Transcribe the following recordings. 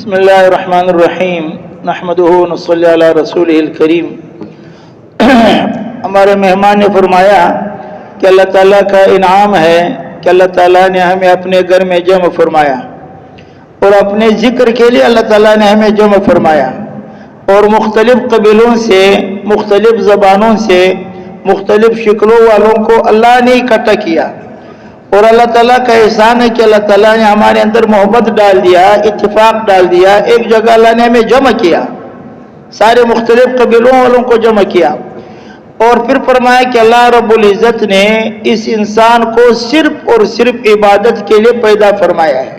बिस्मिल्लाहिर्रहमानिर्रहीम नहमदुहु व नसल्ली अला रसूलिहिल करीम। हमारे मेहमान ने फरमाया कि अल्लाह ताला का इनाम है कि अल्लाह ताला ने हमें अपने घर में जमा फरमाया और अपने ज़िक्र के लिए अल्लाह ताला ने हमें जमा फरमाया और मुख्तलिफ़ कबीलों से, मुख्तलिफ़ ज़बानों से, मुख्तलिफ़ शक्लों वालों को अल्लाह ने इकट्ठा किया। और अल्लाह ताला का एहसान है कि अल्लाह ताला ने हमारे अंदर मोहब्बत डाल दिया, इत्तिफाक डाल दिया। एक जगह अल्लाह ने हमें जमा किया, सारे मुख्तलिफ कबीलों वालों को जमा किया और फिर फरमाया कि अल्लाह रब्बुल इज़्ज़त ने इस इंसान को सिर्फ और सिर्फ इबादत के लिए पैदा फरमाया है।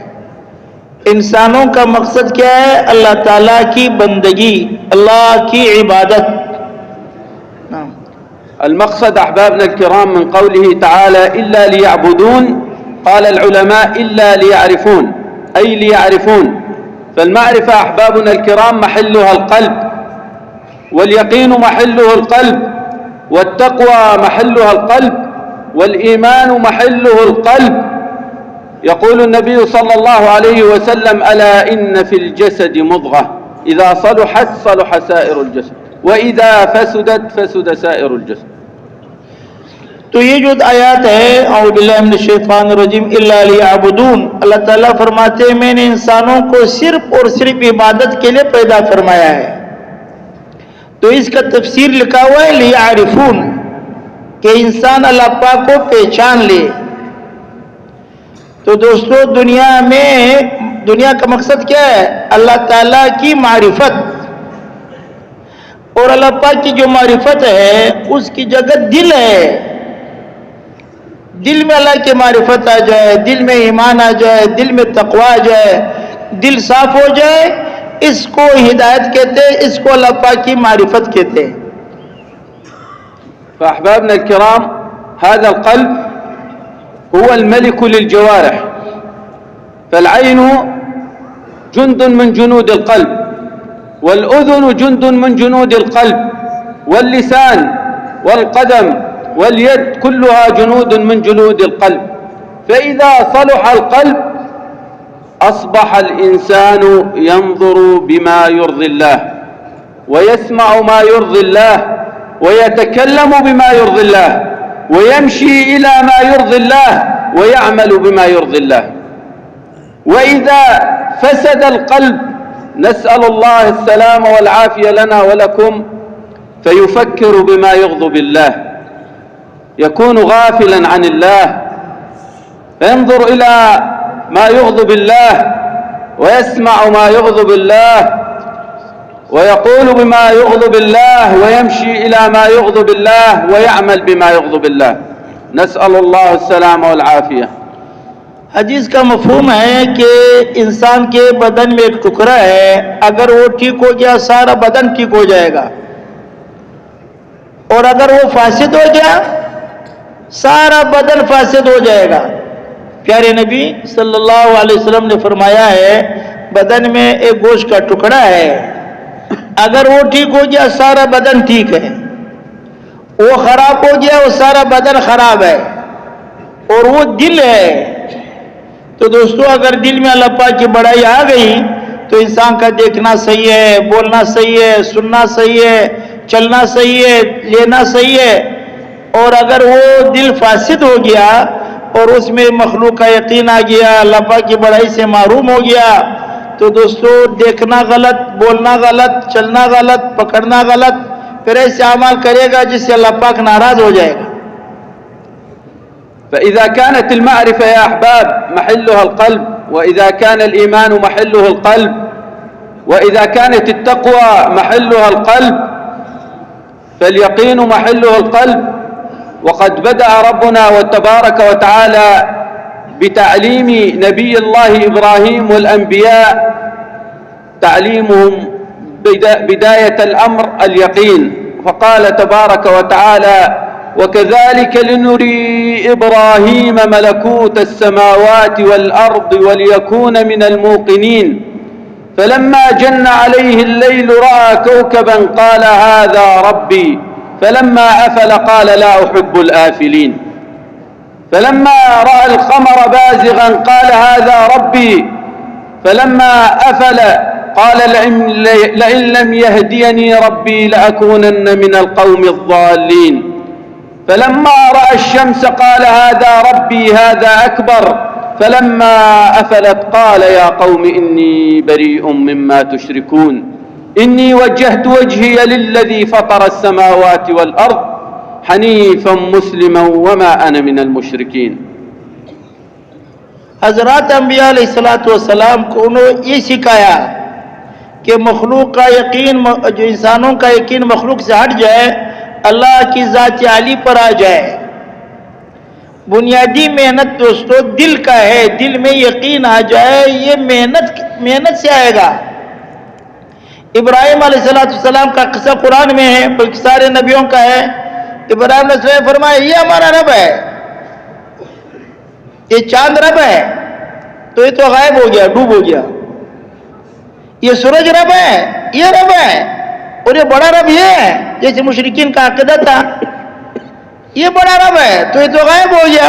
इंसानों का मकसद क्या है? अल्लाह ताला की बंदगी, अल्लाह की इबादत। المقصد أحبابنا الكرام من قوله تعالى إلا ليعبدون، قال العلماء إلا ليعرفون، أي ليعرفون. فالمعرفة أحبابنا الكرام محلها القلب، واليقين محله القلب، والتقوى محلها القلب، والإيمان محله القلب. يقول النبي صلى الله عليه وسلم ألا إن في الجسد مضغة إذا صلحت صلح سائر الجسد وإذا فسدت فسد سائر الجسد. तो ये जो आयत है औज़ु बिल्लाहि मिनश शैतानिर रजीम इल्ला लियअबुदून, अल्लाह ताला फरमाते हैं मैंने इंसानों को सिर्फ और सिर्फ इबादत के लिए पैदा फरमाया है। तो इसका तफसीर लिखा हुआ है लियअरिफून, कि इंसान अल्लाह पाक को पहचान ले। तो दोस्तों दुनिया का मकसद क्या है? अल्लाह ताला की मारिफत। और अल्लाह पाक की जो मारिफत है उसकी जगह दिल है। दिल में अल्लाह की मारिफत आ जाए, दिल में ईमान आ जाए, दिल में तकवा आ जाए, दिल साफ हो जाए, इसको हिदायत कहते हैं, इसको अल्लाह पाक की मारिफत कहते हैं। فأحبابنا الكرام هذا القلب هو الملك للجوارح، فالعين جند من جنود القلب، والأذن جند من جنود القلب، واللسان والقدم واليد كلها جنود من جنود القلب. فإذا صلح القلب أصبح الإنسان ينظر بما يرضي الله، ويسمع ما يرضي الله، ويتكلم بما يرضي الله، ويمشي إلى ما يرضي الله، ويعمل بما يرضي الله. وإذا فسد القلب نسأل الله السلام والعافية لنا ولكم، فيفكر بما يغضب الله، يكون غافلا عن الله، فينظر إلى ما يغضب الله، ويسمع ما يغضب الله، ويقول بما يغضب الله، ويمشي إلى ما يغضب الله، ويعمل بما يغضب الله. نسأل الله السلام والعافية. हदीस का मफहूम है कि इंसान के बदन में एक टुकड़ा है, अगर वो ठीक हो गया सारा बदन ठीक हो जाएगा, और अगर वो फासिद हो गया सारा बदन फासिद हो जाएगा। प्यारे नबी सल्लल्लाहु अलैहि वसल्लम ने फरमाया है बदन में एक गोश्त का टुकड़ा है, अगर वो ठीक हो गया सारा बदन ठीक है, वो खराब हो गया वो सारा बदन खराब है, और वो दिल है। तो दोस्तों अगर दिल में अल्लाह पाक की बड़ाई आ गई तो इंसान का देखना सही है, बोलना सही है, सुनना सही है, चलना सही है, लेना सही है। और अगर वो दिल फासिद हो गया और उसमें मखलूक का यकीन आ गया, अल्लाह पाक की बड़ाई से महरूम हो गया, तो दोस्तों देखना गलत, बोलना गलत, चलना गलत, पकड़ना गलत, फिर ऐसे अमाल करेगा जिससे अल्लाह पाक नाराज हो जाएगा। فإذا كانت المعرفة يا أحباب محلها القلب، وإذا كان الإيمان محله القلب، وإذا كانت التقوى محلها القلب، فاليقين محله القلب. وقد بدأ ربنا وتبارك وتعالى بتعليم نبي الله إبراهيم والأنبياء، تعليمهم بداية الأمر اليقين، فقال تبارك وتعالى وكذلك لنري إبراهيم ملكوت السماوات والأرض وليكون من الموقنين، فلما جن عليه الليل رأى كوكبا قال هذا ربي، فلما أفل قال لا أحب الآفلين، فلما رأى القمر بازغا قال هذا ربي، فلما أفل قال لئن لم يهديني ربي لأكونن من القوم الضالين. فلما رأى الشمس قال هذا ربي هذا أكبر. فلما أفلت قال يا قوم إني بريء مما تشركون إني وجهت وجهي للذي فطر السماوات والأرض حنيفا مسلما وما أنا من المشركين. हज़रात अंबिया अलैहिस्सलाम को उन्होंने ये सिखाया कि मखलूक का यकीन, जो इंसानों का यकीन मखलूक से हट जाए, अल्लाह की ज़ात आली पर आ जाए। बुनियादी मेहनत दोस्तों दिल का है, दिल में यकीन आ जाए, ये मेहनत से आएगा। इब्राहिम अलैहिस्सलाम का किस्सा कुरान में है, बल्कि सारे नबियों का है। इब्राहिम अलैहिस्सलाम ने फरमाया ये हमारा रब है, ये चांद रब है, तो ये तो गायब हो गया, डूब हो गया। ये सूरज रब है, ये रब है, और ये बड़ा रब ये है, जैसे मुशरिकीन का अकीदा था, ये बड़ा रब है, तो ये तो गायब हो गया।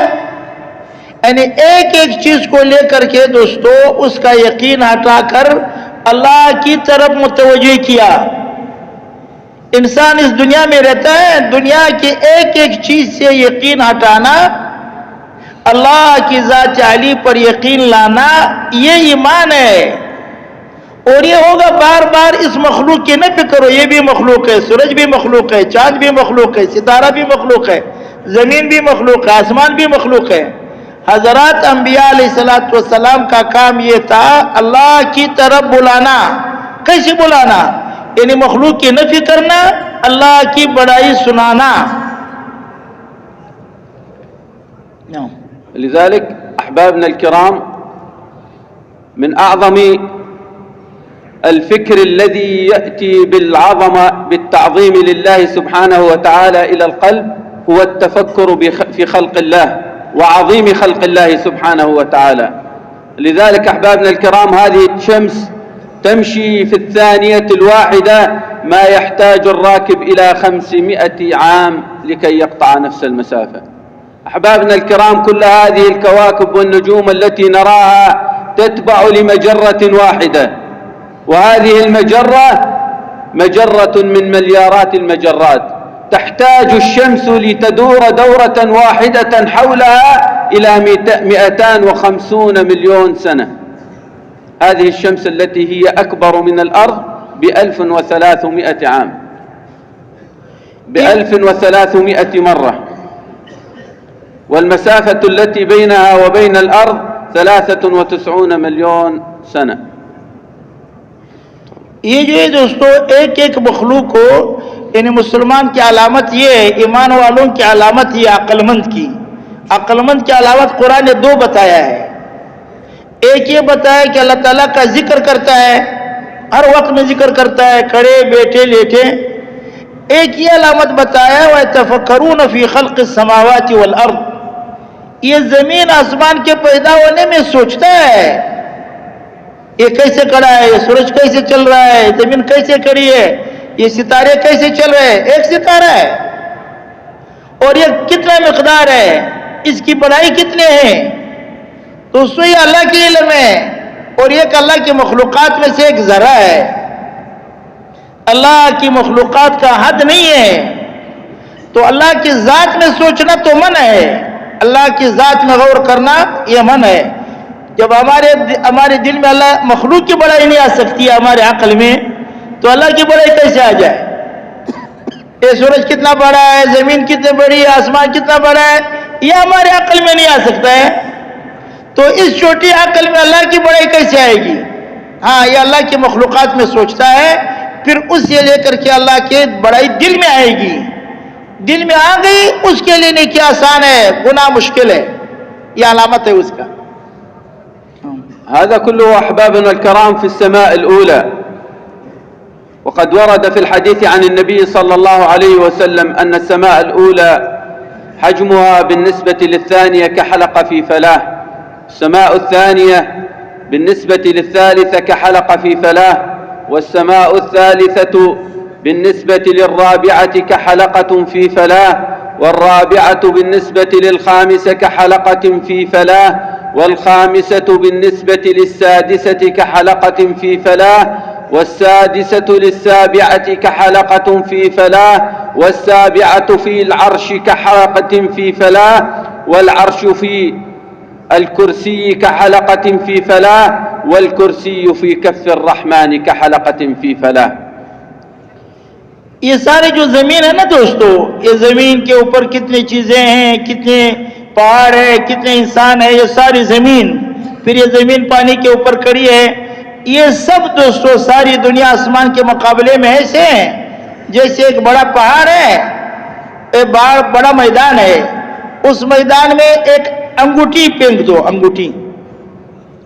यानी एक एक चीज को लेकर के दोस्तों उसका यकीन हटाकर अल्लाह की तरफ मुतवज्जो किया। इंसान इस दुनिया में रहता है, दुनिया की एक एक चीज से यकीन हटाना, अल्लाह की ज़ात आली पर यकीन लाना, ये ईमान है। और ये होगा बार बार इस मखलूक की न फिक्र हो, ये भी मखलूक है, सूरज भी मखलूक है, चांद भी मखलूक है, सितारा भी मखलूक है, जमीन भी मखलूक है, आसमान भी मखलूक है। हजरत अंबिया अलैहिस्सलाम का काम ये था अल्लाह की तरफ बुलाना। कैसे बुलाना? यानी मखलूक की नफी करना, अल्लाह की बड़ाई सुनाना। لذلك أحبابنا الكرام من أعظم الفكر الذي يأتي بالعظمة بالتعظيم لله سبحانه وتعالى إلى القلب هو التفكر في خلق الله وعظيم خلق الله سبحانه وتعالى. لذلك أحبابنا الكرام هذه الشمس تمشي في الثانية الواحدة ما يحتاج الراكب إلى 500 عام لكي يقطع نفس المسافة. أحبابنا الكرام كل هذه الكواكب والنجوم التي نراها تتبع لمجرة واحدة، وهذه المجرة مجرة من مليارات المجرات، تحتاج الشمس لتدور دورة واحدة حولها إلى 250 مليون سنة. هذه الشمس التي هي أكبر من الأرض ب1300 عام، ب1300 مرة، والمسافة التي بينها وبين الأرض 93 مليون سنة. ये जो है दोस्तों एक एक मखलूक को, यानी मुसलमान की अलामत ये है, ईमान वालों की अलामत ये अक्लमंद की। अक्लमंद की अलामत कुरान ने दो बताया है। एक ये बताया कि अल्लाह ताला का जिक्र करता है, हर वक्त में जिक्र करता है, खड़े बैठे लेटे। एक ये अलामत बताया व तफक्करून फी खल्क़ि समावाति वल अर्द, ये जमीन आसमान के पैदा होने में सोचता है, ये कैसे खड़ा है, ये सूरज कैसे चल रहा है, जमीन कैसे खड़ी है, ये सितारे कैसे चल रहे हैं। एक सितारा है और ये कितना मिकदार है, इसकी बड़ाई कितने हैं, तो उसमें ये अल्लाह की इल्म है। और एक अल्लाह की मखलूकात में से एक जरा है। अल्लाह की मखलूकात का हद नहीं है। तो अल्लाह की जात में सोचना तो मन है, अल्लाह की जात में गौर करना यह मन है। जब हमारे दिल में अल्लाह मखलूक की बड़ाई नहीं आ सकती है हमारे अक्ल में, तो अल्लाह की बड़ाई कैसे आ जाए। ये सूरज कितना बड़ा है, जमीन कितनी बड़ी है, आसमान कितना बड़ा है, यह हमारे अक्ल में नहीं आ सकता है। तो इस छोटी अक्ल में अल्लाह की बड़ाई कैसे आएगी। हाँ, ये अल्लाह की मखलूकात में सोचता है, फिर उससे लेकर के अल्लाह की बड़ाई दिल में आएगी। दिल में आ गई, उसके लिए नेकी आसान है, गुनाह मुश्किल है। यह अलामत है उसका। هذا كله أحبابنا الكرام في السماء الأولى. وقد ورد في الحديث عن النبي صلى الله عليه وسلم أن السماء الأولى حجمها بالنسبة للثانية كحلقة في فلاة، السماء الثانية بالنسبة للثالثة كحلقة في فلاة، والسماء الثالثة بالنسبة للرابعة كحلقة في فلاة، والرابعة بالنسبة للخامسة كحلقة في فلاة، والخامسة بالنسبة للسادسة كحلقة في فلاة، والسادسة للسابعة كحلقة في فلاة، والسابعة في العرش كحلقة في فلاة، والعرش في الكرسي كحلقة في فلاة، والكرسي في كف الرحمن كحلقة في فلاة. ये सारी जो जमीन है ना दोस्तों, ये जमीन के ऊपर कितनी चीजें हैं, कितने पहाड़ है, कितने इंसान है, ये सारी जमीन, फिर ये जमीन पानी के ऊपर खड़ी है, ये सब दोस्तों सारी दुनिया आसमान के मुकाबले में ऐसे हैं जैसे एक बड़ा पहाड़ है, एक बड़ा मैदान है, उस मैदान में एक अंगूठी फेंक दो, अंगूठी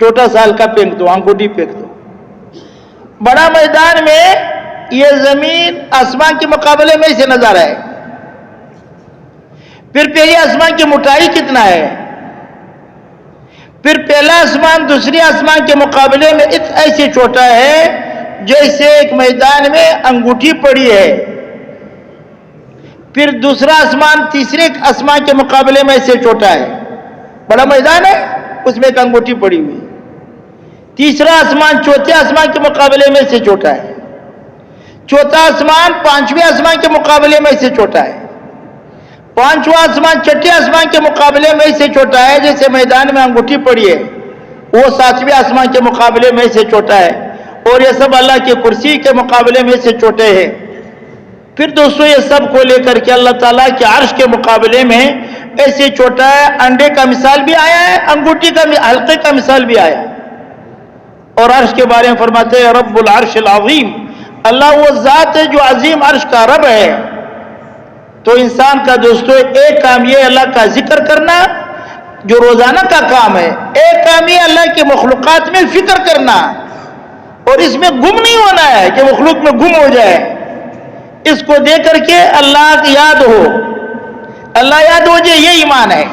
छोटा साल का फेंक दो, अंगूठी फेंक दो, बड़ा मैदान में ये जमीन आसमान के मुकाबले में ऐसे नजर है। फिर पहले आसमान की मोटाई कितना है, फिर पहला आसमान दूसरे आसमान के मुकाबले में ऐसे छोटा है जैसे एक मैदान में अंगूठी पड़ी है, फिर दूसरा आसमान तीसरे आसमान के मुकाबले में ऐसे छोटा है, बड़ा मैदान है उसमें एक अंगूठी पड़ी हुई, तीसरा आसमान चौथे आसमान के मुकाबले में से छोटा है, चौथा आसमान पांचवें आसमान के मुकाबले में से छोटा है, पांचवा आसमान छठे आसमान के मुकाबले में से छोटा है, जैसे मैदान में अंगूठी पड़ी है वो सातवें आसमान के मुकाबले में से छोटा है, और ये सब अल्लाह की कुर्सी के मुकाबले में से छोटे हैं। फिर दोस्तों ये सब को लेकर के अल्लाह ताला के अर्श के मुकाबले में ऐसे छोटा है। अंडे का मिसाल भी आया है, अंगूठी का हल्के का मिसाल भी आया है। और अर्श के बारे में फरमाते हैं रब्बुल अर्शिल अज़ीम, अल्लाह वो जात है जो अजीम अर्श का रब है। तो इंसान का दोस्तों एक काम ये अल्लाह का जिक्र करना जो रोजाना का काम है, एक काम ये अल्लाह के मखलूकात में फिक्र करना और इसमें गुम नहीं होना है कि मखलूक में गुम हो जाए, इसको दे करके अल्लाह की याद हो, अल्लाह याद हो जाए, ये ईमान है।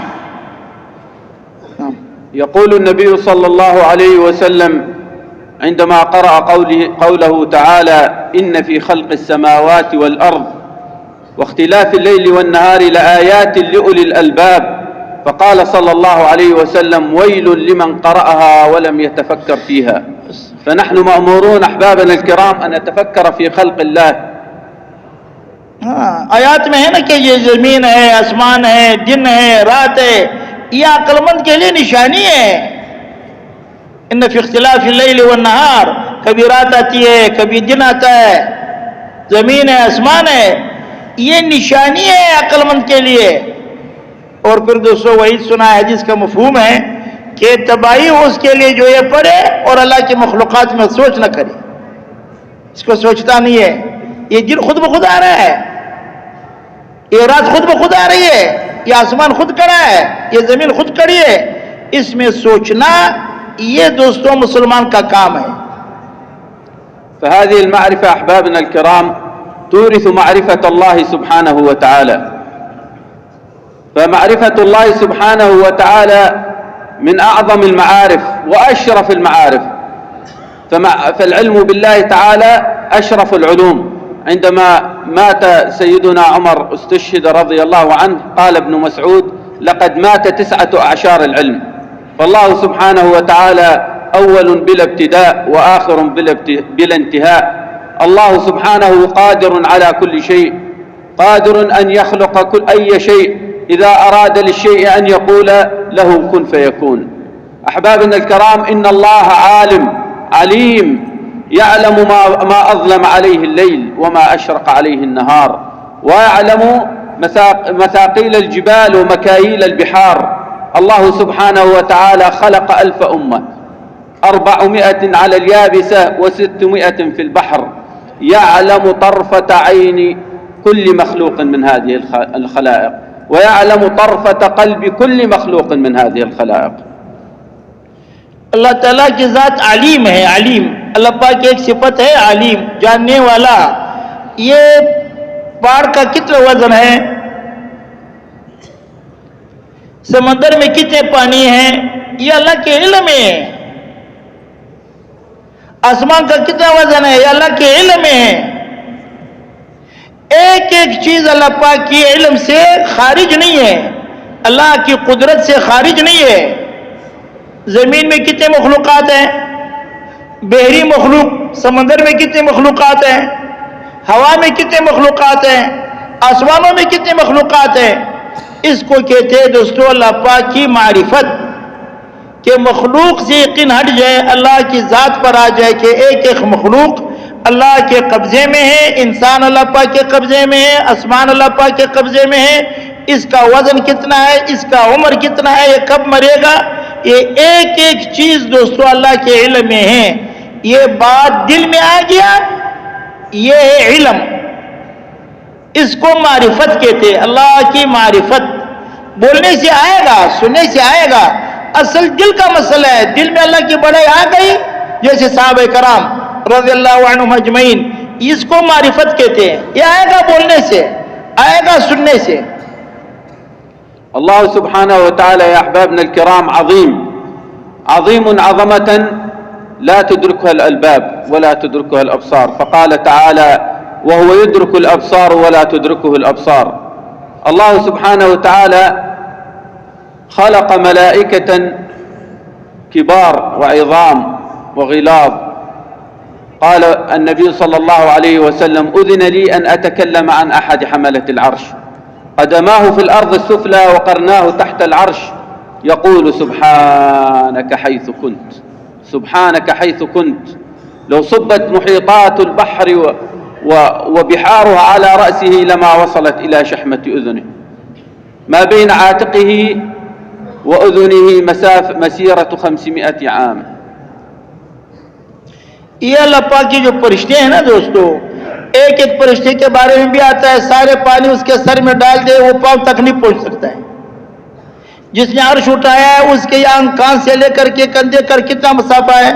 يقول النبي صلى الله عليه وسلم عندما قرأ قوله تعالى إن في خلق السماوات والأرض واختلاف الليل والنهار لآيات لأولي الألباب، فقال صلى الله عليه وسلم ويل لمن قرأها ولم يتفكر فيها. فنحن مأمورون أحبابنا الكرام أن نتفكر في خلق الله. आयात में है ना कि ये जमीन है, आसमान है, दिन है, रात है, ये अक्लमंद के लिए निशानी है। इन्न फी इख्तिलाफिल लैल वन नहार, कभी रात आती है कभी दिन आता है, जमीन है आसमान है, ये निशानी है अक्लमंद के लिए। और फिर दोस्तों वही सुना है जिसका मफहूम है कि तबाही हो उसके लिए जो ये पढ़े और अल्लाह की मखलूकात में सोच न करे, इसको सोचता नहीं है। ये दिन खुद ब खुद आ रहा है, ये रात खुद ब खुद आ रही है, ये आसमान खुद खड़ा है, ये जमीन खुद खड़ी है, इसमें सोचना ये दोस्तों मुसलमान का काम है। فهذه المعرفة أحبابنا الكرام تورث معرفة الله سبحانه وتعالى. فمعرفة الله سبحانه وتعالى من أعظم المعارف وأشرف المعارف. فالعلم بالله تعالى أشرف العلوم. عندما مات سيدنا عمر استشهد رضي الله عنه قال ابن مسعود لقد مات 9 أعشار العلم. فالله سبحانه وتعالى أول بلا ابتداء وآخر بلا انتهاء. الله سبحانه قادر على كل شيء، قادر أن يخلق أي شيء إذا أراد للشيء أن يقول له كن فيكون. أحبابنا الكرام إن الله عالم عليم يعلم ما أظلم عليه الليل وما أشرق عليه النهار، ويعلم مثاقيل الجبال ومكاييل البحار. الله سبحانه وتعالى خلق 1000 أمة، 400 على اليابسة و600 في البحر، يعلم طرفة عين كل مخلوق من هذه الخلائق، ويعلم طرفة قلب كل مخلوق من هذه الخلائق. अल्लाह ताला की जात अलीम है, अलीम। अल्लाह पाक की एक सिफत है अलीम, जानने वाला। ये पहाड़ का कितना वजन है, समंदर में कितने पानी है, ये अल्लाह के इल्म में है। आसमान का कितना वजन है, ये अल्लाह के इल्म में है। एक एक चीज अल्लाह पाक की इल्म से खारिज नहीं है, अल्लाह की कुदरत से खारिज नहीं है। जमीन में कितने मखलूकात हैं, बहरी मखलूक, समंदर में कितने मखलूक़ात हैं, हवा में कितने मखलूक़ात हैं, आसमानों में कितने मखलूक़ात हैं। इसको कहते हैं दोस्तों अल्लाह पाक की मारिफत, कि मखलूक से यकीन हट जाए, अल्लाह की ज़ात पर आ जाए कि एक एक मखलूक अल्लाह के कब्ज़े में है, इंसान अल्लाह पाक के कब्ज़े में है, आसमान अल्लाह पाक के कब्ज़े में है, इसका वज़न कितना है, इसका उम्र कितना है, ये कब मरेगा, ये एक एक चीज़ दोस्तों अल्लाह के इल्म में है। ये बात दिल में आ गया, ये है इल्म, इसको मारिफत कहते हैं। अल्लाह की मारिफत बोलने से आएगा, सुनने से आएगा, असल दिल का मसला है। दिल में अल्लाह की बड़ाई आ गई, जैसे साहबे कराम रज़ियल्लाहु अन्हुम अजमईन, इसको मारिफत कहते हैं। ये आएगा बोलने से, आएगा सुनने से। अल्लाह सुब्हानहु व तआला या अहबाबना अल-किराम अज़ीमुन अज़मतन ला तुदरिकुहा अल-अलबाब व ला तुदरिकुहा अल-अबसार, फ़क़ाल तआला व हुवा युदरिकु अल-अबसार व ला तुदरिकुहु अल-अबसार। अल्लाह सुब्हानहु व तआला खलक़ मलाइकतन किबार व इज़ाम व ग़िलाज़। قال النبي صلى الله عليه وسلم أذن لي أن أتكلم عن أحد حملة العرش، قدماه في الأرض السفلى وقرناه تحت العرش، يقول سبحانك حيث كنت، سبحانك حيث كنت. لو صبت محيطات البحر وبحارها على رأسه لما وصلت إلى شحمة أذنه، ما بين عاتقه وأذنه مسيرة 500 عام. ये अल्लाह पाक की जो फरिश्ते हैं ना दोस्तों, एक एक फरिश्ते के बारे में भी आता है, सारे पानी उसके सर में डाल दे वो पांव तक नहीं पहुंच सकता है। जिसने अर्श उठाया है उसके यहाँ कान से लेकर के कंधे कर कितना मसाफा है।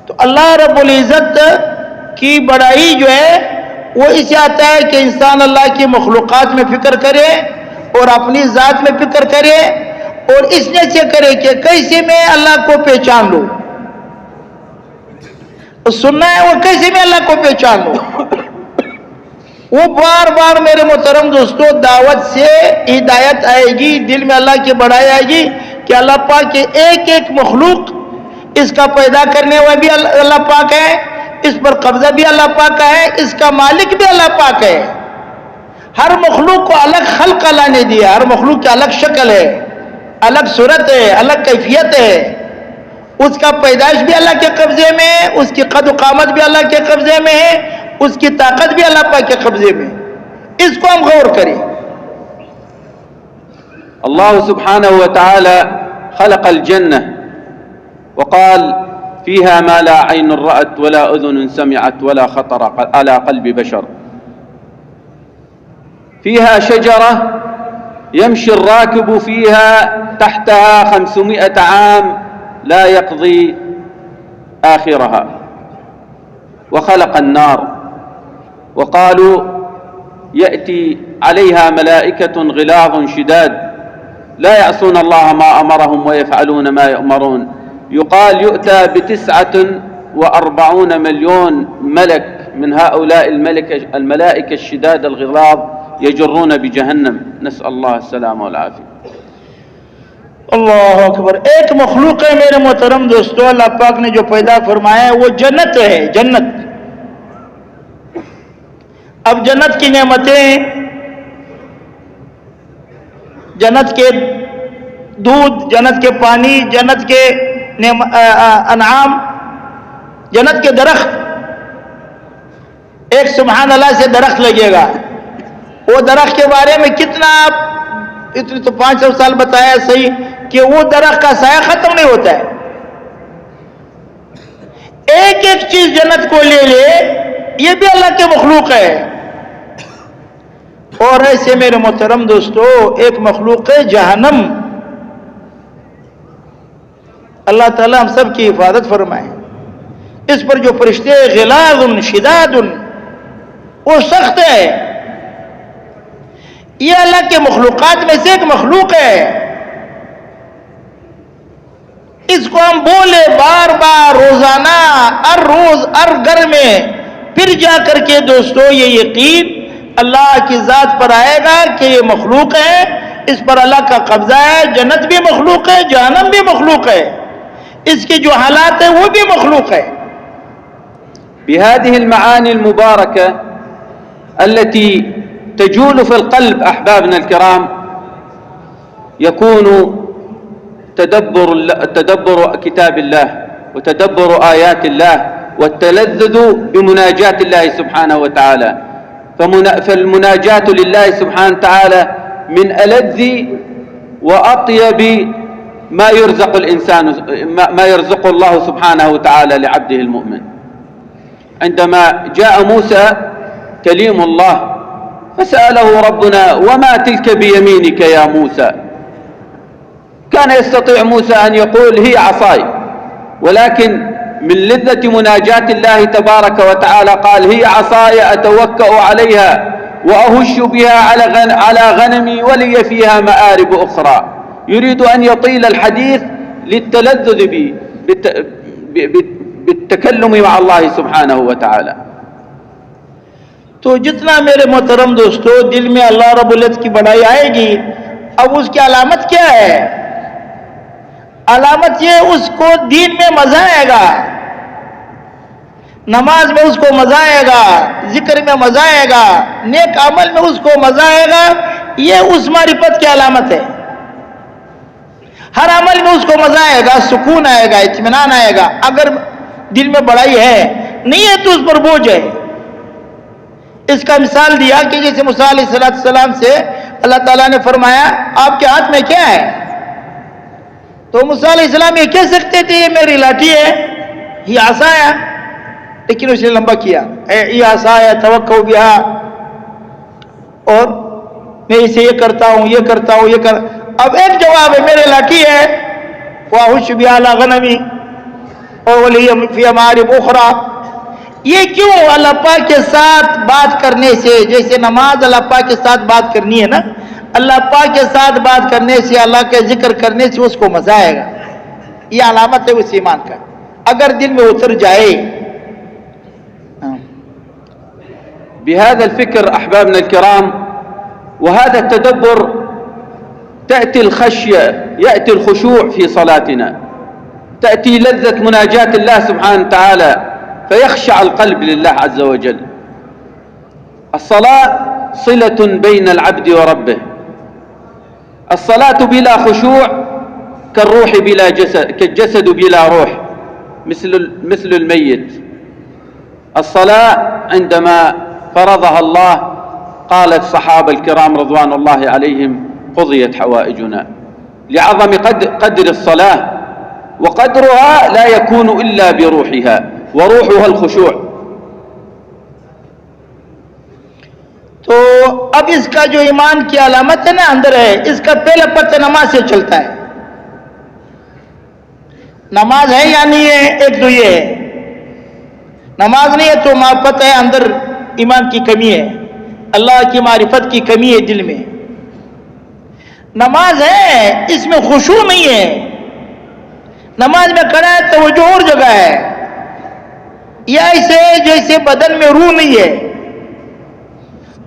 तो अल्लाह रब्बुल इज़्ज़त की बड़ाई जो है वो इसे आता है कि इंसान अल्लाह की मखलूक़ात में फिक्र करे और अपनी ज़ात में फिक्र करे, और इसने से करे कि कैसे मैं अल्लाह को पहचान लूँ। सुनना है वो कैसे मैं अल्लाह को पहचान लूं। वो बार बार मेरे मोहतरम दोस्तों दावत से हिदायत आएगी, दिल में अल्लाह की बड़ाई आएगी कि अल्लाह पाक के एक एक मखलूक, इसका पैदा करने वाला भी अल्लाह पाक है, इस पर कब्जा भी अल्लाह पाक का है, इसका मालिक भी अल्लाह पाक है। हर मखलूक को अलग खल्क अल्लाह ने दिया, हर मखलूक की अलग शक्ल है, अलग सूरत है, अलग कैफियत है। उसका पैदाइश भी अल्लाह के कब्जे में है, उसकी कद कामत भी अल्लाह के कब्जे में है, उसकी ताकत भी अल्लाह पाक के कब्जे में। इसको हम गौर करें। अल्लाह सुब्हानहु व तआला खलक़ल जन्नह व क़ाल फ़ीहा मा ला ऐनुन रअत व ला उज़ुनुन समिअत व ला ख़तर अला क़ल्बि बशर। फ़ीहा शजरा यमशी अर्राकिबु फ़ीहा तहतहा 500 आम لا يقضي آخرها، وخلق النار وقالوا يأتي عليها ملائكة غلاظ شداد لا يعصون الله ما أمرهم ويفعلون ما يؤمرون. يقال يؤتى ب49 مليون ملك من هؤلاء الملائكة الشداد الغلاظ يجرون بجهنم، نسأل الله السلامة والعافية. अल्लाह अकबर। एक मखलूक है मेरे मोहतरम दोस्तों, अल्लाह पाक ने जो पैदा फरमाया है वो जन्नत है, जन्नत। अब जन्नत की नेमतें, जन्नत के दूध, जन्नत के पानी, जन्नत के अनाम, जन्नत के दरख्त, एक सुभान अल्लाह से दरख्त लगेगा। वो दरख्त के बारे में कितना इतने तो 500 साल बताया सही कि वो दरख्त का साया खत्म नहीं होता है। एक एक चीज जन्नत को ले ले, ये भी अल्लाह के मखलूक है। और ऐसे मेरे मोहतरम दोस्तों एक मखलूक है जहन्नम। अल्लाह ताला हम सब की हिफाजत फरमाए। इस पर जो फरिश्ते गिलाज़ुन शिदादुन, वो सख्त है। ये अल्लाह के मखलूकात में से एक मखलूक है। इसको हम बोले बार बार, रोजाना, हर रोज, हर घर में, फिर जा करके दोस्तों ये यकीन अल्लाह की जात पर आएगा कि ये मखलूक है, इस पर अल्लाह का कब्जा है। जन्नत भी मखलूक है, जहन्नम भी मखलूक है। इसके जो हालात है वो भी मखलूक है। بهذه المعاني المباركة التي تجول في القلب أحبابنا الكرام يكون تدبر كتاب الله وتدبر آيات الله والتلذذ بمناجاة الله سبحانه وتعالى. فالمناجاة لله سبحانه وتعالى من ألذ وأطيب ما يرزق الإنسان، ما يرزق الله سبحانه وتعالى لعبده المؤمن. عندما جاء موسى كليم الله فسأله ربنا وما تلك بيمينك يا موسى، كان يستطيع موسى أن يقول هي عصاي، ولكن من لذة مناجاة الله تبارك وتعالى قال هي عصاي أتوكأ عليها وأهش بها على غنمي ولي فيها مآرب أخرى. يريد أن يطيل الحديث للتلذذ بالتكلم مع الله سبحانه وتعالى. तो जितना मेरे मोहतरम दोस्तों दिल में अल्लाह रब्बुल इज्जत की बड़ाई आएगी, अब उसकी अलामत क्या है? अलामत ये उसको दीन में मजा आएगा, नमाज में उसको मजा आएगा, जिक्र में मजा आएगा, नेक अमल में उसको मजा आएगा। ये उस मारिफत की अलामत है। हर अमल में उसको मजा आएगा, सुकून आएगा, इत्मीनान आएगा। अगर दिल में बड़ाई है नहीं है तो उस पर बोझ है। इसका मिसाल दिया कि जैसे मूसा अलैहिस्सलाम से अल्लाह ताला ने फरमाया आपके हाथ में क्या है? तो मूसा अलैहिस्सलाम ये कह सकते थे ये मेरी लाठी है, ये आसा है, लेकिन उसने लंबा किया ये आसा है तवक्कु बिहा, और मैं इसे ये करता हूं, ये करता हूं, ये कर। अब एक जवाब है मेरी लाठी है वाहुश बिहा अला गनमी और वली फी मारिब उखरा। ये क्यों? अल्लाह पाक के साथ बात करने से, जैसे नमाज अल्लाह पाक के साथ बात करनी है ना, अल्लाह पाक के साथ बात करने से, अल्लाह के जिक्र करने से उसको मजा आएगा। ये अलामत है उस ईमान का, अगर दिल में उतर जाए। بهذا الفكر أحبابنا الكرام وهذا التدبر تأتي الخشية، يأتي الخشوع في صلاتنا، تأتي لذة مناجاة الله سبحانه وتعالى فيخشع القلب لله عز وجل. الصلاة صلة بين العبد وربه. الصلاة بلا خشوع كالروح بلا جسد، كالجسد بلا روح، مثل الميت. الصلاة عندما فرضها الله قال الصحابة الكرام رضوان الله عليهم قضيت حوائجنا. لعظم قدر الصلاة، وقدرها لا يكون إلا بروحها، وروحها الخشوع. तो अब इसका जो ईमान की अलामत है ना अंदर है, इसका पहला पत्ता नमाज से चलता है। नमाज है या नहीं है, एक तो ये है। नमाज नहीं है तो पता है अंदर ईमान की कमी है, अल्लाह की मारिफत की कमी है दिल में। नमाज है इसमें खुशू नहीं है, नमाज में खड़ा है तो वो जो और जगह है, या ऐसे जैसे बदन में रूह नहीं है।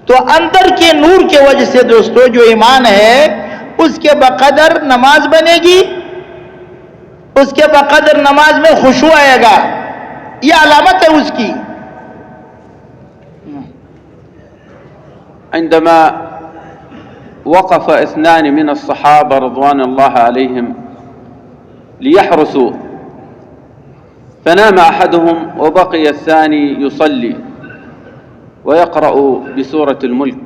तो अंदर के नूर के वजह से दोस्तों जो ईमान है उसके बकदर नमाज बनेगी, उसके बकदर नमाज में खुशू आएगा। यह अलामत है उसकी। عندما وقف اثنان من الصحابة رضوان الله عليهم ليحرسوا، فنام أحدهم وبقي الثاني يصلي ويقرأ بسورة الملك،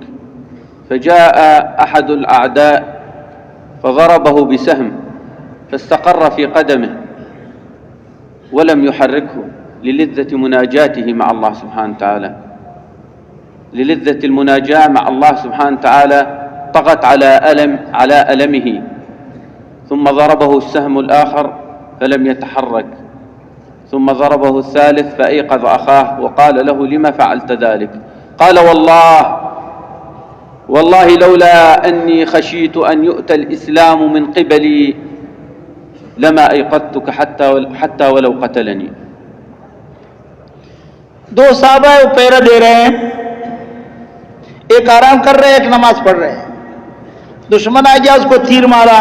فجاء أحد الأعداء فضربه بسهم فاستقر في قدمه ولم يحركه للذة مناجاته مع الله سبحانه وتعالى. للذة المناجاة مع الله سبحانه وتعالى طغت على ألمه، ثم ضربه السهم الآخر فلم يتحرك، ثم ضربه الثالث فأيقظ أخاه وقال له لما فعلت ذلك؟ قال والله لولا أني خشيت أن يؤتى الإسلام من قبلي لما أيقظتك حتى ولو قتلني. दो साहबा वो पैरा दे रहे हैं, एक आराम कर रहे हैं, एक नमाज पढ़ रहे हैं। दुश्मन आ गया, उसको तीर मारा,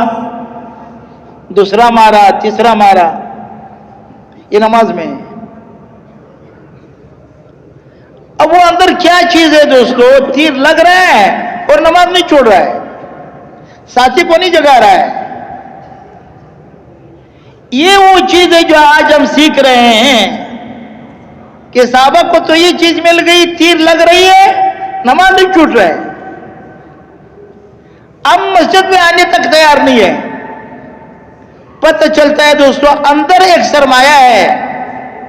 दूसरा मारा, तीसरा मारा। ये नमाज में है। अब वो अंदर क्या चीज है दोस्तों, तीर लग रहा है और नमाज नहीं छोड़ रहा है, साथी को नहीं जगा रहा है। ये वो चीज है जो आज हम सीख रहे हैं कि साहबा को तो ये चीज मिल गई, तीर लग रही है, नमाज नहीं छूट रहा है। अब मस्जिद में आने तक तैयार नहीं है। पता चलता है दोस्तों अंदर एक सरमाया है,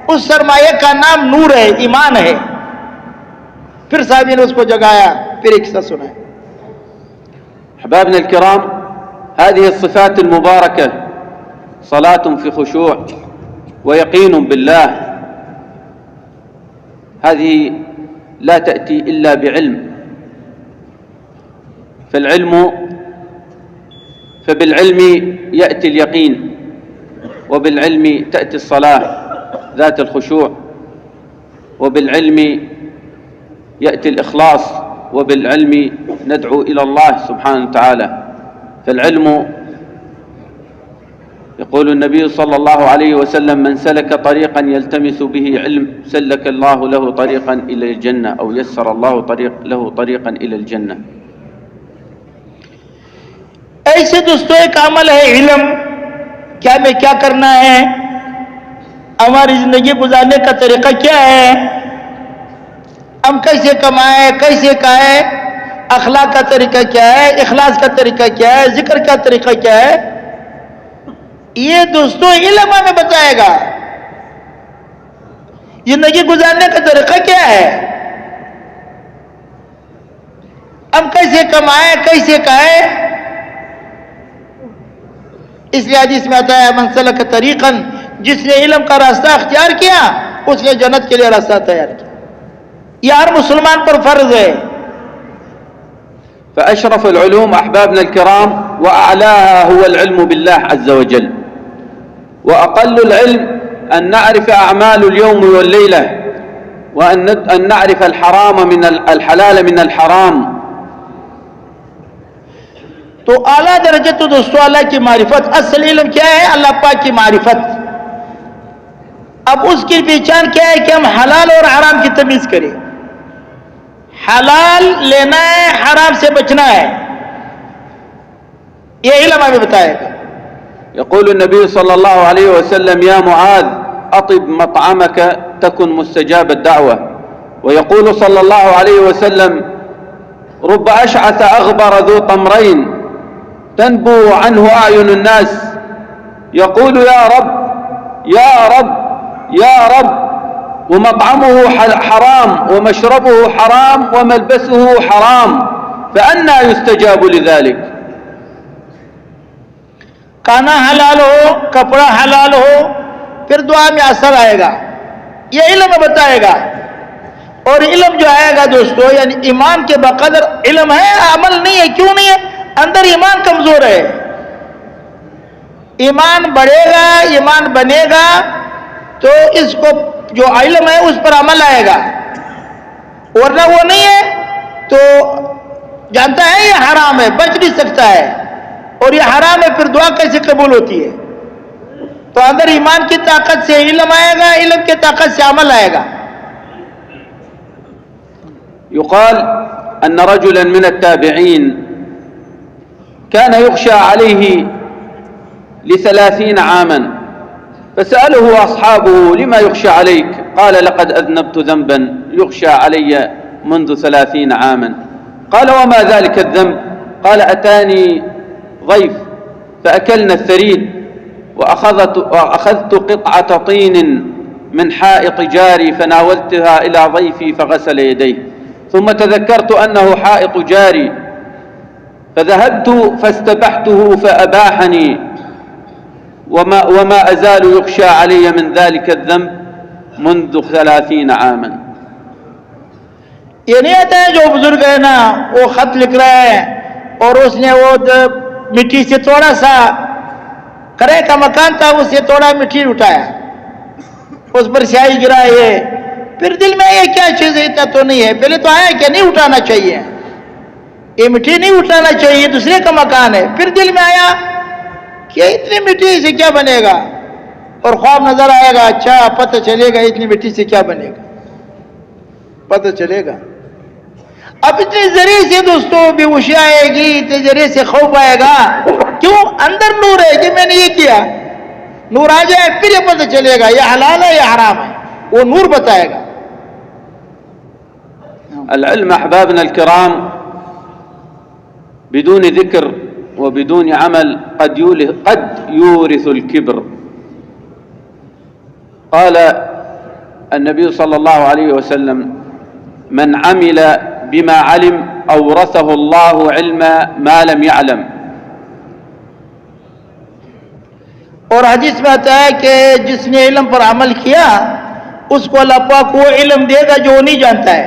उस सरमाया का नाम नूर है, ईमान है। फिर साहबी ने उसको जगाया, फिर एक किस्सा सुनाया। أحبابنا الكرام، هذه الصفات المباركة صلاة في خشوع ويقين بالله، هذه لا تأتي إلا بعلم، فبالعلم يأتي اليقين، وبالعلم تأتي الصلاة ذات الخشوع، وبالعلم يأتي الإخلاص، وبالعلم ندعو إلى الله سبحانه وتعالى. فالعلم يقول النبي صلى الله عليه وسلم: من سلك طريقا يلتمس به علم سلك الله له طريقا إلى الجنة، أو يسر الله له طريقا إلى الجنة. ऐसे दोस्तों एक अमल है इल्म, क्या में क्या करना है, हमारी जिंदगी गुजारने का तरीका क्या है, हम कैसे कमाए, कैसे खाए, अखलाक का तरीका क्या है, इखलास का तरीका क्या है, जिक्र का तरीका क्या है, ये दोस्तों इल्म हमें बताएगा। जिंदगी गुजारने का तरीका क्या है, हम कैसे कमाए, कैसे खाए। इसलिए हदीस में आता है मन सलक तरीकन, जिसने इल्म का रास्ता अख्तियार किया उसने जन्नत के लिए रास्ता तैयार किया। यह हर मुसलमान पर फर्ज है। فأشرف العلوم أحبابنا الكرام وأعلاها هو العلم بالله عز وجل، وأقل العلم أن نعرف أعمال اليوم والليلة، وأن نعرف الحرام من الحلال من الحرام. तो आला दर्जे तो दोस्तों अल्लाह की मारिफत, असल इल्म क्या है, अल्लाह पाक की मारिफत। अब उसकी पहचान क्या है कि हम हलाल और हराम की तमीज करें, हलाल लेना है, हराम से बचना है, यह इल्म हमें बताएगा। يقول النبي صلى الله عليه وسلم: يا معاذ أطب مطعمك تكن مستجاب الدعوة. ويقول صلى الله عليه وسلم: رب أشعث أغبر ذو طمرين تنبو عنه أعين الناس يقول يا رب يا رب يا رب، ومطعمه حرام ومشربه حرام وملبسه حرام، فأنى يستجاب لذلك. खाना हलाल हो, कपड़ा हलाल हो, फिर दुआ में असर आएगा, यह इल्म बताएगा। और इल्म जो आएगा दोस्तों, यानी ईमान के बकदर इल्म है, अमल नहीं है। क्यों नहीं है? अंदर ईमान कमजोर है। ईमान बढ़ेगा, ईमान बनेगा तो इसको जो इल्म है उस पर अमल आएगा, वरना वो नहीं है तो जानता है ये हराम है, बच नहीं सकता है, और ये हराम है, फिर दुआ कैसे कबूल होती है? तो अंदर ईमान की ताकत से इल्म आएगा, इल्म की ताकत से अमल आएगा। يقال أن رجلا من التابعين كان يخشى عليه ل30 عاما، فسأله أصحابه: لما يخشى عليك؟ قال: لقد أذنبت ذنبا يخشى علي منذ 30 عاما. قال: وما ذلك الذنب؟ قال: أتاني ضيف فأكلنا الثريد، وأخذت قطعة طين من حائط جاري فناولتها إلى ضيفي فغسل يديه، ثم تذكرت أنه حائط جاري فذهبت فاستبحته فأباحني، وما أزال يخشى علي من ذلك الذنب منذ 30 عاما. ये नहीं आता है जो बुजुर्ग है ना, वो खत लिख रहा है और उसने वो मिट्टी से थोड़ा सा, करे का मकान था, उससे थोड़ा मिट्टी उठाया, उस पर स्याही गिराए, फिर दिल में ये क्या चीज है, इतना तो नहीं है। पहले तो आया क्या नहीं उठाना चाहिए, ये मिट्टी नहीं उठाना चाहिए, दूसरे का मकान है। फिर दिल में आया कि इतनी मिट्टी से क्या बनेगा, और ख्वाब नजर आएगा, अच्छा पता चलेगा इतनी मिट्टी से क्या बनेगा, पता चलेगा। अब इतने जरिए से दोस्तों बेहोशी आएगी, इतने जरिए से खौफ आएगा, क्यों? अंदर नूर है कि मैंने ये किया, नूर आ जाए फिर ये पता चलेगा ये हलाल है या हराम है, वो नूर बताएगा। العلم أحبابنا الكرام بدون ذكر وبدون عمل قد يورث الكبر. قال النبي صلى الله عليه وسلم: من عمل بما علم أورثه الله علم ما لم يعلم. और हदीस में आता है कि जिसने इल्म पर अमल किया उसको अल्लाह पाक वो इल्म देगा जो नहीं जानता है,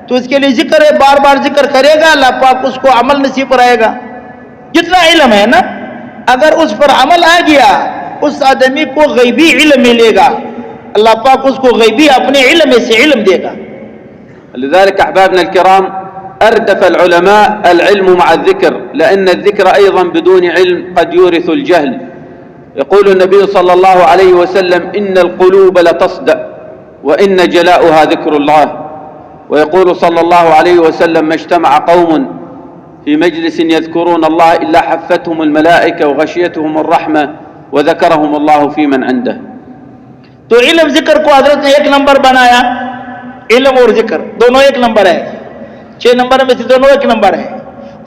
तो इसके लिए जिक्र है, बार बार जिक्र करेगा, अल्लाह पाक उसको अमल नसीब कराएगा। जितना इल्म है ना, अगर उस पर अमल आ गया उस आदमी को गैबी इल्म मिलेगा, अल्लाह पाक उसको गैबी अपने इल्म में से इल्म देगा। لذلك أحبابنا الكرام أردف العلماء العلم مع الذكر، لأن الذكر أيضا بدون علم قد يورث الجهل. يقول النبي صلى الله عليه وسلم: إن القلوب لتصدأ وإن جلاؤها ذكر الله. ويقول صلى الله عليه وسلم: ما اجتمع قوم في مجلس يذكرون الله إلا حفتهم الملائكة وغشيتهم الرحمة وذكرهم الله في من عنده. तो इल्म जिक्र को हजरत ने एक नंबर बनाया, इल्म और जिक्र दोनों एक नंबर है, 6 नंबर में से दोनों एक नंबर है।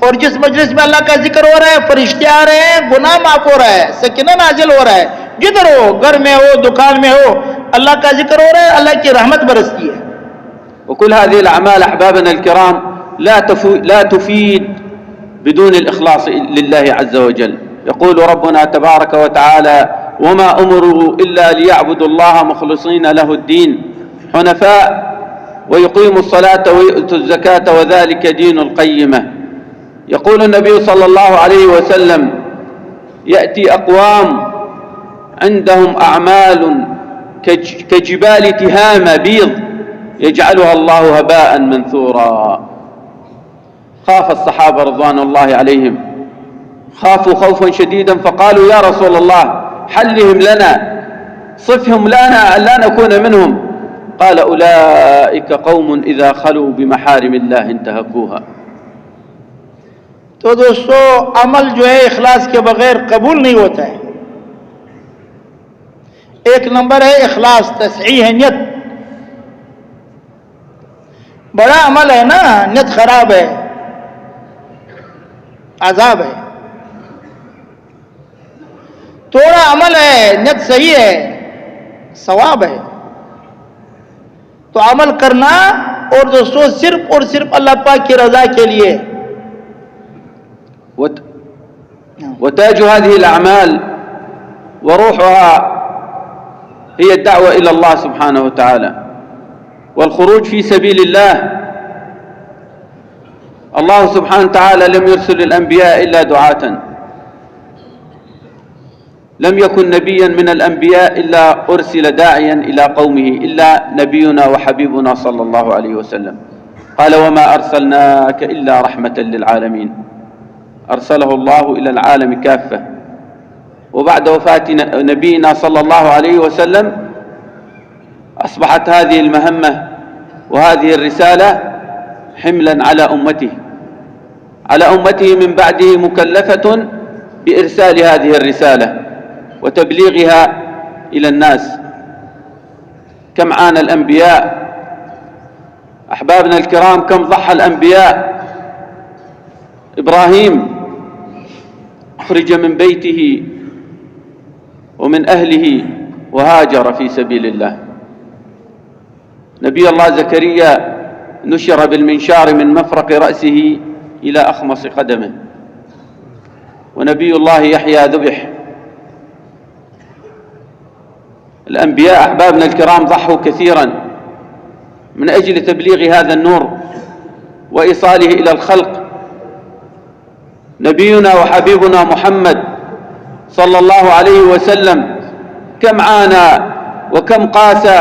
और जिस मजलिस में अल्लाह का जिक्र हो रहा है, फरिश्ते आ रहे हैं, गुनाह माफ हो रहा है, सकीना नाजिल हो रहा है, जिधर हो, घर में हो, दुकान में हो, अल्लाह का जिक्र हो रहा है, अल्लाह की रहमत बरसती है। وكل هذه الأعمال أحبابنا الكرام لا تفيد بدون الإخلاص لله عز وجل. يقول ربنا تبارك وتعالى: وما أمروا إلا ليعبدوا الله مخلصين له الدين حنفاء ويقيموا الصلاة ويؤتوا الزكاة وذلك دين القيمة. يقول النبي صلى الله عليه وسلم: يأتي أقوام عندهم أعمال كجبال تهامة بيض يجعلها الله هباء منثورا. خاف الصحابة رضوان الله عليهم، خافوا خوفا شديدا، فقالوا: يا رسول الله حلهم لنا، صفهم لنا أن لا نكون منهم. قال: أولئك قوم إذا خلوا بمحارم الله انتهكوها. तो दोस्तों अमल जो है इखलास के बगैर कबूल नहीं होता है। एक नंबर है इखलास, तस्हीह है नियत। बड़ा अमल है ना, नियत खराब है, अजाब है। थोड़ा अमल है, नियत सही है, सवाब है। तो अमल करना और दोस्तों सिर्फ और सिर्फ अल्लाह पाक की रजा के लिए। وتاج هذه الأعمال وروحها هي الدعوة إلى الله سبحانه وتعالى والخروج في سبيل الله. الله سبحانه وتعالى لم يرسل الأنبياء إلا دعاة، لم يكن نبيا من الأنبياء إلا أرسل داعيا إلى قومه إلا نبينا وحبيبنا صلى الله عليه وسلم. قال: وما أرسلناك إلا رحمة للعالمين. أرسله الله إلى العالم كافة. وبعد وفاة نبينا صلى الله عليه وسلم أصبحت هذه المهمة وهذه الرسالة حملا على أمته من بعده، مكلفة بإرسال هذه الرسالة وتبليغها إلى الناس. كم عانى الأنبياء أحبابنا الكرام، كم ضحى الأنبياء. إبراهيم أخرج من بيته ومن أهله وهاجر في سبيل الله. نبي الله زكريا نشر بالمنشار من مفرق رأسه إلى أخمص قدمه. ونبي الله يحيى ذبح. الأنبياء أحبابنا الكرام ضحوا كثيرا من أجل تبليغ هذا النور وإيصاله إلى الخلق. نبينا وحبيبنا محمد صلى الله عليه وسلم كم عانى وكم قاسى،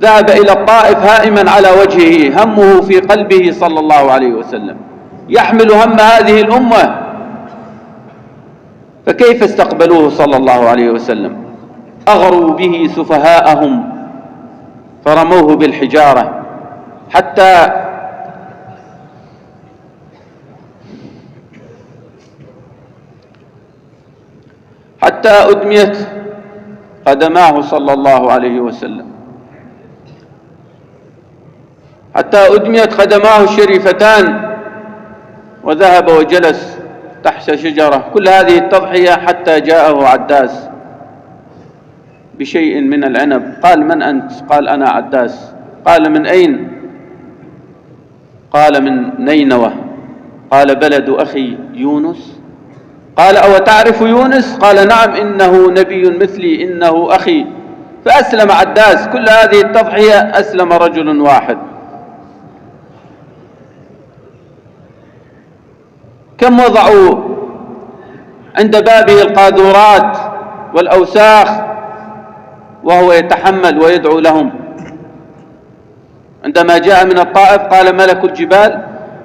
ذهب إلى الطائف هائما على وجهه، همه في قلبه صلى الله عليه وسلم، يحمل هم هذه الأمة فكيف استقبلوه صلى الله عليه وسلم؟ أغروا به سفهاءهم فرموه بالحجارة حتى أدميت قدماه صلى الله عليه وسلم، حتى أدميت قدماه الشريفتان وذهب وجلس تحت شجرة. كل هذه التضحية حتى جاءه عداس بشيء من العنب. قال: من أنت؟ قال: أنا عداس. قال: من أين؟ قال: من نينوى. قال: بلد أخي يونس. قال: أو تعرف يونس؟ قال: نعم، إنه نبي مثلي، إنه أخي. فأسلم عداس. كل هذه التضحية أسلم رجل واحد. كم وضعوا عند بابه القاذورات والأوساخ وهو يتحمل ويدعو لهم. عندما جاء من الطائف قال ملك الجبال: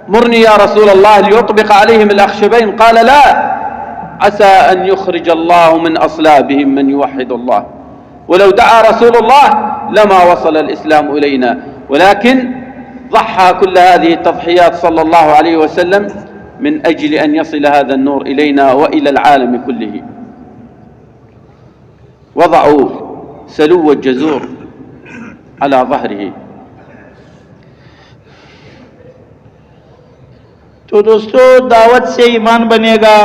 مرني يا رسول الله ليطبق عليهم الأخشبين. قال: لا، عسى أن يخرج الله من أصلابهم من يوحد الله. ولو دعا رسول الله لما وصل الإسلام إلينا، ولكن ضحى كل هذه التضحيات صلى الله عليه وسلم من أجل أن يصل هذا النور إلينا وإلى العالم كله. وضعوا سلو الجزور على ظهره. तो दोस्तों, दावत से ईमान बनेगा,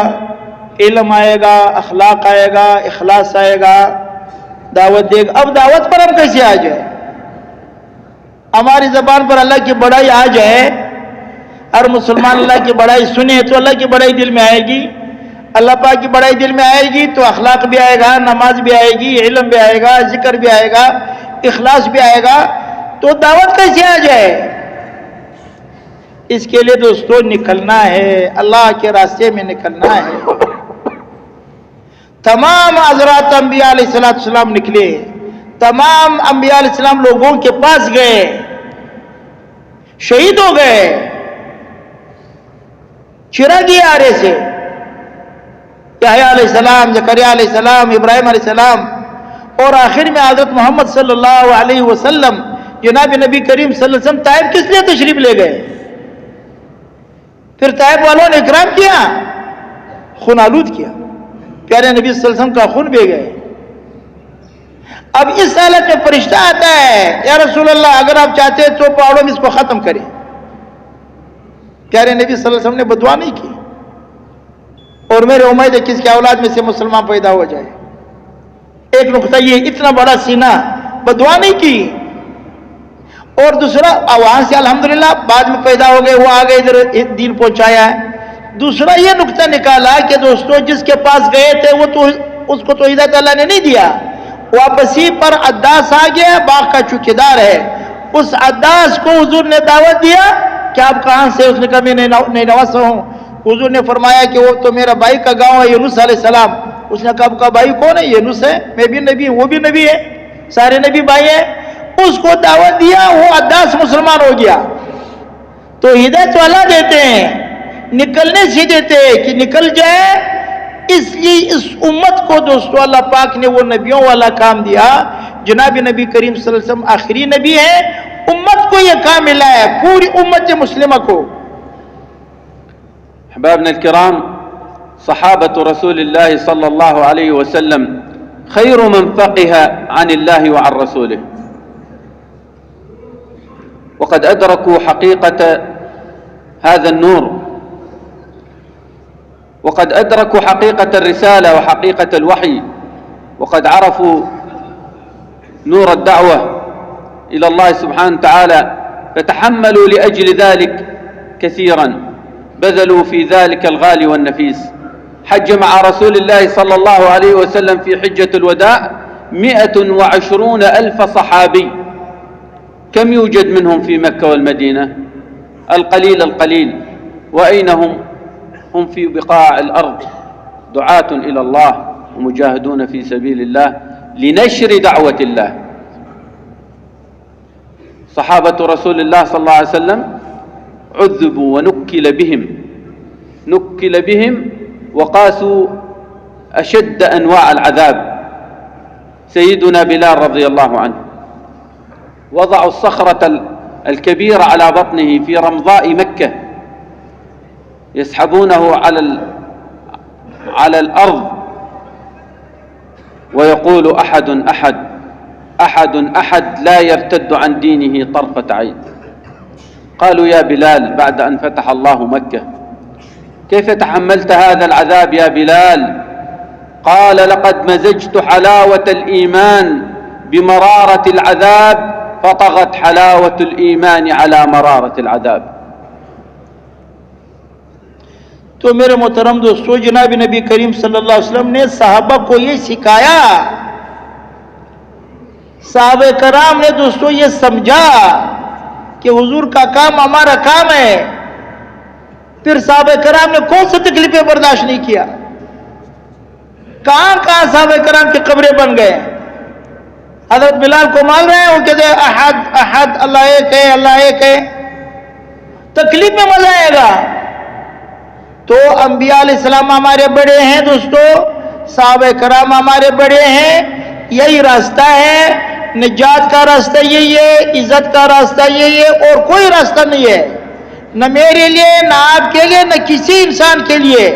इल्म आएगा, अखलाक आएगा, इखलास आएगा, दावत देगा। अब दावत पर हम कैसे आ जाए? हमारी जबान पर अल्लाह की बड़ाई आ जाए, हर मुसलमान अल्लाह की बड़ाई सुने तो अल्लाह की बड़ाई दिल में आएगी। अल्लाह पाक की बड़ाई दिल में आएगी तो अखलाक भी आएगा, नमाज भी आएगी, इल्म भी आएगा, जिक्र भी आएगा, इखलास भी आएगा। तो दावत कैसे आ जाए? इसके लिए दोस्तों निकलना है, अल्लाह के रास्ते में निकलना है। तमाम हज़रात अंबिया अलैहिस्सलाम निकले, तमाम अंबिया अलैहिस्सलाम लोगों के पास गए, शहीद हो गए चिरागी आरे से। याह्या अलैहिस्सलाम, ज़करिया अलैहिस्सलाम, इब्राहिम अलैहिस्सलाम, और आखिर में हज़रत मोहम्मद सल्लल्लाहु अलैहि वसल्लम जनाब नबी करीम सल्लल्लाहु अलैहि वसल्लम ताइफ किस लिए तशरीफ ले गए? फिर ताइफ वालों ने इकराम किया, खून आलूद किया, प्यारे नबी सल्लल्लाहु अलैहि वसल्लम का खून बह गए। अब इस हालत में फरिश्ता आता है, या रसूल अल्लाह, अगर आप चाहते हैं तो पहाड़ों में इसको खत्म करें। प्यारे नबी सल्लल्लाहु अलैहि वसल्लम ने बदुआ नहीं की, और मेरे उम्मीद है कि इसके औलाद में से मुसलमान पैदा हो जाए। एक नुकता ये, इतना बड़ा सीना, बदुआ नहीं की। और दूसरा, वहां से अल्हम्दुलिल्लाह बाद में पैदा हो गए, वो आ गए, इधर दीन पहुंचाया है। दूसरा ये नुकता निकाला कि दोस्तों जिसके पास गए थे वो तो उसको तो हिदायत अल्लाह ने नहीं दिया, वापसी पर अद्दास आ गया, बाग का चौकीदार है। उस अद्दास को हुजूर ने दावत दिया कि आप कहां से? उसने कहा मैं नैनवा से हूं। हुजूर ने फरमाया कि वो तो मेरा भाई का गांव है, यूनुस अलैहिस्सलाम। उसने कहा आपका भाई कौन है? यूनुस है, मैं भी नबी हूं, वो भी नबी है, सारे नबी भाई है। उसको दावत दिया, वो अद्दास मुसलमान हो गया। तो हिदायत वाला देते हैं, निकलने से देते हैं कि निकल जाए। इसलिए इस उम्मत को दोस्तों अल्लाह पाक ने वो नबियों वाला काम दिया। जनाब नबी करीम सल्लल्लाहु अलैहि वसल्लम आखिरी नबी है, उम्मत को यह काम मिला है, पूरी उम्मत मुस्लिमा को। अहबाबना अलकिराम, सहाबतु रसूलिल्लाह सल्लल्लाहु अलैहि वसल्लम खैरु मन फ़क़िहा अनिल्लाहि व अन रसूलिह, वक़द अदरकू हक़ीक़त हाज़ा अन्नूर, वक़द अदरकू हक़ीक़त अर्रिसाला व हक़ीक़त अलवही, वक़द अरफ़ू नूर अद्दअवा इला अल्लाह सुब्हानहु व तआला, फ़तहम्मलू लिअजलि ज़ालिक कसीरन, बज़लू फ़ी ज़ालिक अलग़ाली वन्नफ़ीस। हज मअ रसूलिल्लाह सल्लल्लाहु अलैहि वसल्लम फ़ी हिज्जतिल वदा 120,000 सहाबी। كم يوجد منهم في مكة والمدينة؟ القليل القليل. وأين هم في بقاع الأرض دعاة إلى الله ومجاهدون في سبيل الله لنشر دعوة الله. صحابة رسول الله صلى الله عليه وسلم عذبوا ونكل بهم وقاسوا أشد أنواع العذاب سيدنا بلال رضي الله عنه. وضعوا الصخرة الكبيرة على بطنه في رمضاء مكة، يسحبونه على الأرض ويقول أحد أحد أحد أحد لا يرتد عن دينه طرفة عين. قالوا يا بلال بعد أن فتح الله مكة كيف تحملت هذا العذاب يا بلال؟ قال لقد مزجت حلاوة الإيمان بمرارة العذاب فطغت حلاوة الإيمان على مرارة العذاب. तो मेरे मोहतरम दोस्तों, जनाब नबी करीम सल्लल्लाहु अलैहि वसल्लम ने साहबा को ये सिखाया, साहबे कराम ने दोस्तों ये समझा कि हुजूर का काम हमारा काम है। फिर साहबे कराम ने कौन सी तकलीफें बर्दाश्त नहीं किया, कहां कहां साहबे कराम की कब्रें बन गए। हजरत बिलाल को मान रहे हैं, वो कहते हैं अहद अहद, अल्लाह एक है, अल्लाह एक है। तकलीफ में मजा आएगा। तो अंबिया अलैहिस्सलाम हमारे बड़े हैं दोस्तों, साहबे कराम हमारे बड़े हैं। यही रास्ता है, निजात का रास्ता यही है, इज्जत का रास्ता यही है, और कोई रास्ता नहीं है, न मेरे लिए, न आपके लिए, न किसी इंसान के लिए।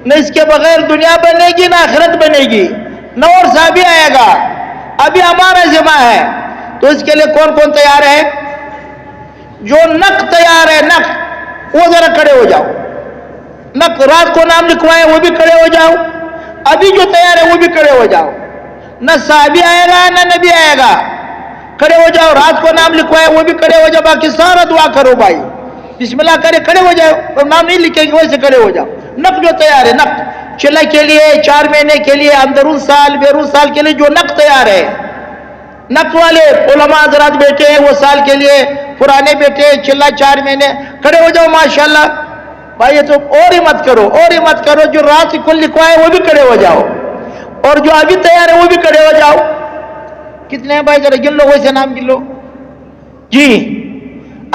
न इसके बगैर दुनिया बनेगी, न आखिरत बनेगी, न और साहबी आएगा। अभी हमारा जिम्मा है, तो इसके लिए कौन कौन तैयार है? जो नक तैयार है, नक, वो जरा खड़े हो जाओ। नक रात को नाम लिखवाए वो भी खड़े हो जाओ। अभी जो तैयार है वो भी खड़े हो जाओ। न साहबी आएगा न नबी आएगा, खड़े हो जाओ। रात को नाम लिखवाए वो भी खड़े हो जाओ। बाकी सारा दुआ करो भाई, बिस्मिल्लाह करे, खड़े हो जाओ। और नाम नहीं लिखेंगे वैसे खड़े हो जाओ। नक जो तैयार है, नक चिल्ला के लिए, 4 महीने के लिए, अंदरून साल बेरून साल के लिए जो नक तैयार है, नक वाले उलमा हजरात बैठे हैं, वो साल के लिए, पुराने बैठे हैं, चिल्ला 4 महीने, खड़े हो जाओ माशाल्लाह भाई। ये तो और ही मत करो, और ही मत करो। जो रात को लिखवाए वो भी खड़े हो जाओ, और जो अभी तैयार है वो भी खड़े हो जाओ। कितने हैं भाई, जरा गिन लो, वैसे नाम गिन लो जी।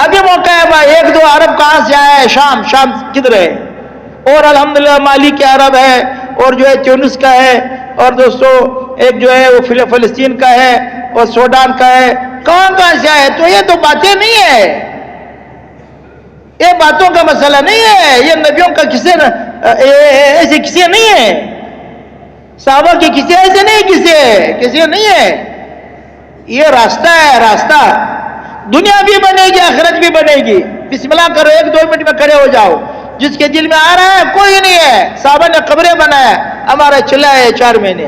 अभी मौका है भाई। 1-2 अरब कहां से आया है? शाम, शाम किधर है? और अल्हम्दुलिल्लाह माली के अरब है, और जो है ट्यूनिस का है, और दोस्तों एक जो है वो फिलिस्तीन का है, और सूडान का है। कहां से आए? तो ये तो बातें नहीं है, ये बातों का मसला नहीं है। ये नबियों का किसे ऐसे किसे नहीं है, साहबा के किसे ऐसे नहीं, किसे नहीं है। ये रास्ता है, रास्ता। दुनिया भी बनेगी, आखिरत भी बनेगी। बिस्मिल्लाह करो, 1-2 मिनट में खड़े हो जाओ। जिसके दिल में आ रहा है, कोई नहीं है। साहबा ने कब्रें बनाया, हमारा चला है 4 महीने,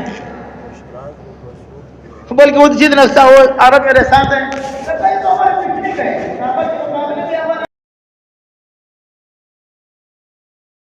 बल्कि वो जिद नक्शा हो अरब मेरे साथ है।